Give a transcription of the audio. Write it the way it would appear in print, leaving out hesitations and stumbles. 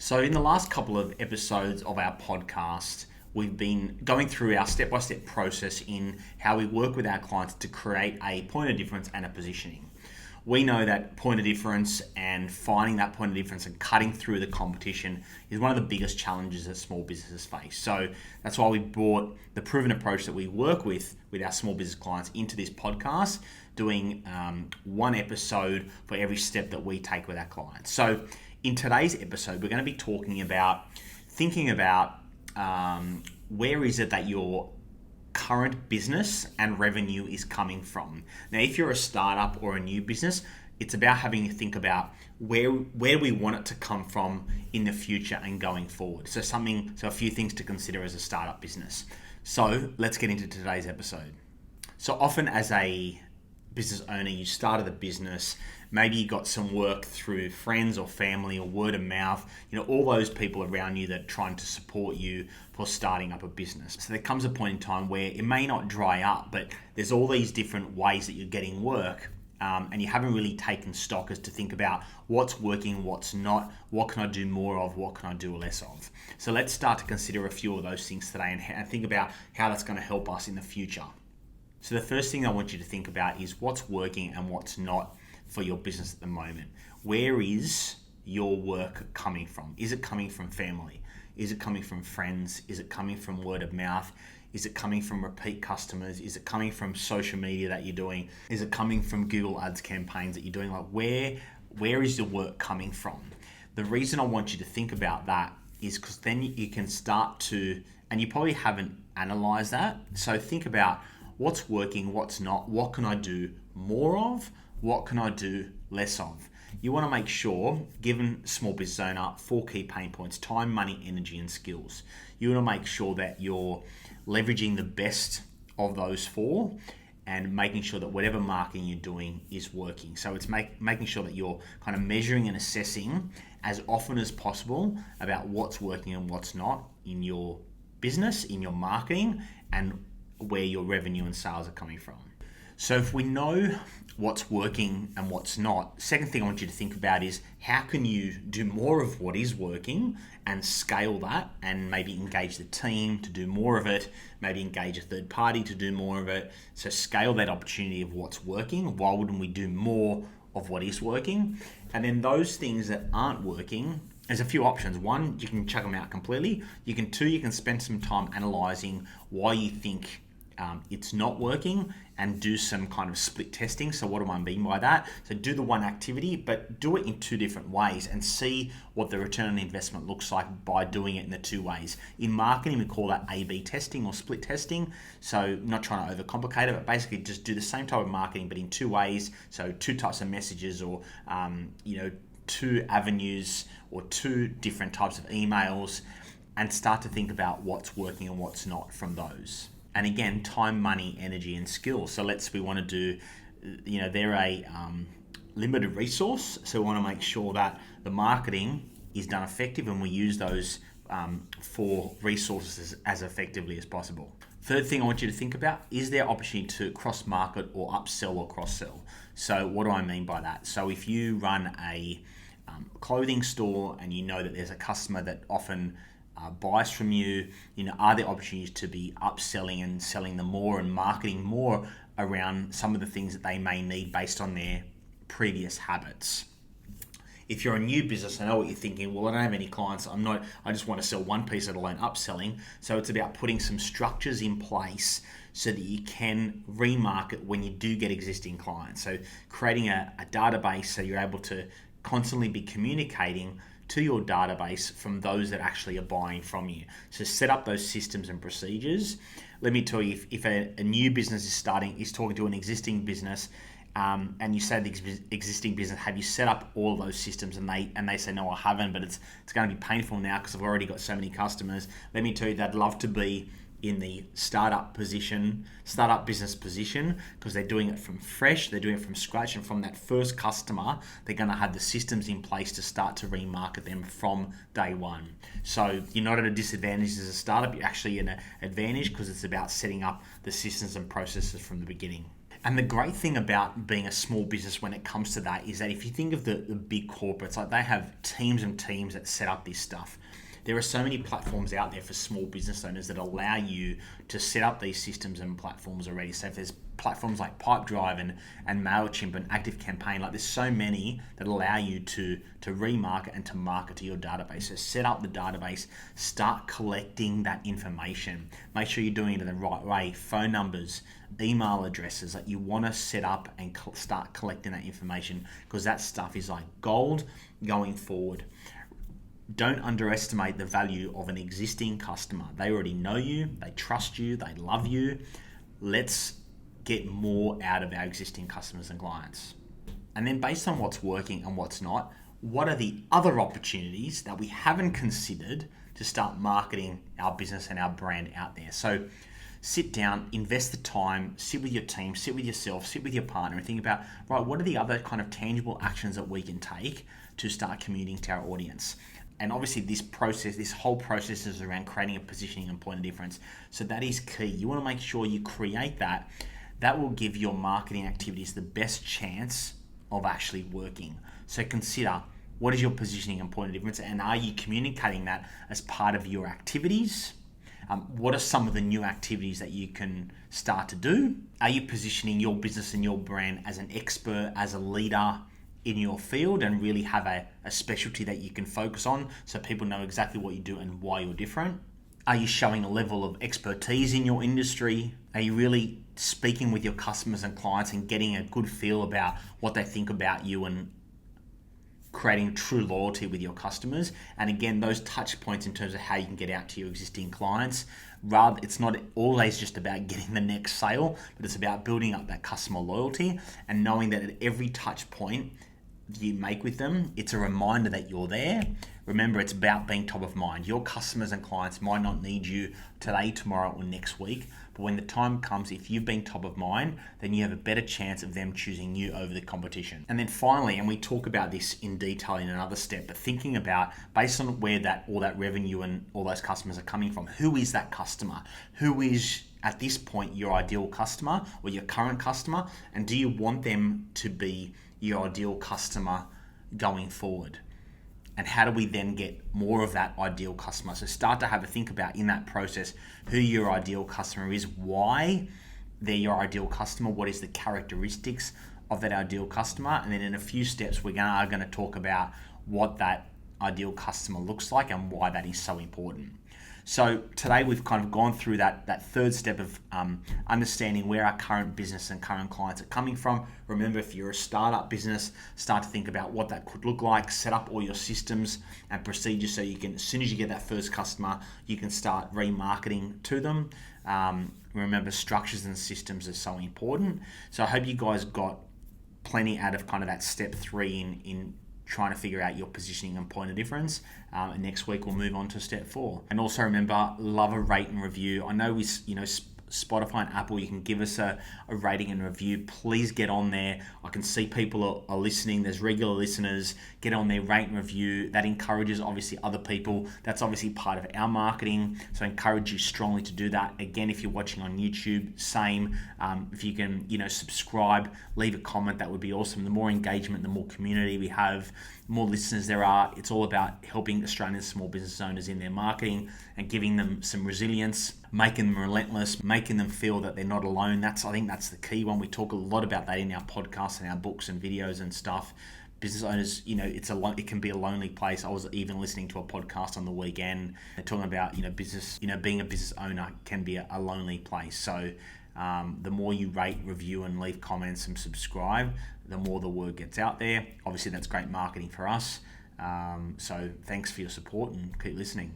So, in the last couple of episodes of our podcast, we've been going through our step by step process in how we work with our clients to create a point of difference and a positioning. We know that point of difference and finding that point of difference and cutting through the competition is one of the biggest challenges that small businesses face. So that's why we brought the proven approach that we work with our small business clients into this podcast, doing one episode for every step that we take with our clients. So in today's episode, we're going to be thinking about where is it that your current business and revenue is coming from. Now, if you're a startup or a new business, it's about having to think about where we want it to come from in the future and going forward. So a few things to consider as a startup business. So let's get into today's episode. So often as a business owner, you started a business, maybe you got some work through friends or family or word of mouth, all those people around you that are trying to support you for starting up a business. So there comes a point in time where it may not dry up, but there's all these different ways that you're getting work, and you haven't really taken stock as to think about what's working, what's not, what can I do more of, what can I do less of. So let's start to consider a few of those things today and think about how that's going to help us in the future. So the first thing I want you to think about is what's working and what's not for your business at the moment. Where is your work coming from? Is it coming from family? Is it coming from friends? Is it coming from word of mouth? Is it coming from repeat customers? Is it coming from social media that you're doing? Is it coming from Google Ads campaigns that you're doing? Like where is your work coming from? The reason I want you to think about that is because then you can start to, and you probably haven't analyzed that. So think about what's working, what's not, what can I do more of, what can I do less of. You want to make sure, given small business owner, 4 key pain points: time, money, energy, and skills. You want to make sure that you're leveraging the best of those 4 and making sure that whatever marketing you're doing is working. So it's making sure that you're kind of measuring and assessing as often as possible about what's working and what's not in your business, in your marketing, and where your revenue and sales are coming from. So if we know what's working and what's not, second thing I want you to think about is how can you do more of what is working and scale that and maybe engage the team to do more of it, maybe engage a third party to do more of it. So scale that opportunity of what's working. Why wouldn't we do more of what is working? And then those things that aren't working, there's a few options. One, you can chuck them out completely. You can spend some time analyzing why you think it's not working and do some kind of split testing. So what do I mean by that? So do the one activity, but do it in 2 different ways and see what the return on investment looks like by doing it in the 2 ways. In marketing, we call that A/B testing or split testing. So not trying to overcomplicate it, but basically just do the same type of marketing, but in 2 ways. So 2 types of messages or, 2 avenues or 2 different types of emails, and start to think about what's working and what's not from those. And again, time, money, energy, and skills. So we want to do, they're a limited resource. So we want to make sure that the marketing is done effective and we use those 4 resources as effectively as possible. Third thing I want you to think about, is there opportunity to cross-market or upsell or cross-sell? So what do I mean by that? So if you run a clothing store and you know that there's a customer that often buys from you, are there opportunities to be upselling and selling them more and marketing more around some of the things that they may need based on their previous habits? If you're a new business, I know what you're thinking, well, I don't have any clients, I just want to sell one piece, let alone upselling. So it's about putting some structures in place so that you can remarket when you do get existing clients. So creating a database so you're able to constantly be communicating to your database from those that actually are buying from you. So set up those systems and procedures. Let me tell you, if a new business is talking to an existing business, and you say the existing business, have you set up all of those systems? And they say, no, I haven't, but it's going to be painful now because I've already got so many customers. Let me tell you, they'd love to be in the startup business position, because they're doing it from fresh, they're doing it from scratch, and from that first customer, they're going to have the systems in place to start to remarket them from day one. So you're not at a disadvantage as a startup, you're actually in an advantage because it's about setting up the systems and processes from the beginning. And the great thing about being a small business when it comes to that is that if you think of the big corporates, like they have teams and teams that set up this stuff. There are so many platforms out there for small business owners that allow you to set up these systems and platforms already. So if there's platforms like Pipedrive and MailChimp and ActiveCampaign, like there's so many that allow you to remarket and to market to your database. So set up the database, start collecting that information. Make sure you're doing it in the right way. Phone numbers, email addresses that you want to set up and start collecting that information, because that stuff is like gold going forward. Don't underestimate the value of an existing customer. They already know you, they trust you, they love you. Let's get more out of our existing customers and clients. And then based on what's working and what's not, what are the other opportunities that we haven't considered to start marketing our business and our brand out there? So sit down, invest the time, sit with your team, sit with yourself, sit with your partner and think about, right, what are the other kind of tangible actions that we can take to start communicating to our audience? And obviously this whole process is around creating a positioning and point of difference. So that is key. You want to make sure you create that. That will give your marketing activities the best chance of actually working. So consider, what is your positioning and point of difference? And are you communicating that as part of your activities? What are some of the new activities that you can start to do? Are you positioning your business and your brand as an expert, as a leader in your field, and really have a specialty that you can focus on so people know exactly what you do and why you're different? Are you showing a level of expertise in your industry? Are you really speaking with your customers and clients and getting a good feel about what they think about you and creating true loyalty with your customers? And again, those touch points in terms of how you can get out to your existing clients. It's not always just about getting the next sale, but it's about building up that customer loyalty and knowing that at every touch point you make with them, it's a reminder that you're there. Remember, it's about being top of mind. Your customers and clients might not need you today, tomorrow, or next week, but when the time comes, if you've been top of mind, then you have a better chance of them choosing you over the competition. And then finally, and we talk about this in detail in another step, but thinking about, based on where all that revenue and all those customers are coming from, who is that customer? Who is, at this point, your ideal customer or your current customer? And do you want them to be your ideal customer going forward? And how do we then get more of that ideal customer? So start to have a think about in that process who your ideal customer is, why they're your ideal customer, what is the characteristics of that ideal customer, and then in a few steps we are going to talk about what that ideal customer looks like and why that is so important. So today we've kind of gone through that third step of understanding where our current business and current clients are coming from. Remember, if you're a startup business, start to think about what that could look like, set up all your systems and procedures so you can, as soon as you get that first customer, you can start remarketing to them. Remember, structures and systems are so important. So I hope you guys got plenty out of kind of that step 3 in trying to figure out your positioning and point of difference. And next week we'll move on to step 4. And also remember, love a rate and review. I know Spotify and Apple, you can give us a rating and review. Please get on there. I can see people are listening. There's regular listeners. Get on there, rate and review. That encourages obviously other people. That's obviously part of our marketing. So I encourage you strongly to do that. Again, if you're watching on YouTube, same. If you can, subscribe, leave a comment, that would be awesome. The more engagement, the more community we have, the more listeners there are. It's all about helping Australian small business owners in their marketing and giving them some resilience, making them relentless, making them feel that they're not alone. I think that's the key one. We talk a lot about that in our podcasts and our books and videos and stuff. Business owners, it can be a lonely place. I was even listening to a podcast on the weekend. They're talking about, business, being a business owner can be a lonely place. So the more you rate, review, and leave comments and subscribe, the more the word gets out there. Obviously, that's great marketing for us. So thanks for your support and keep listening.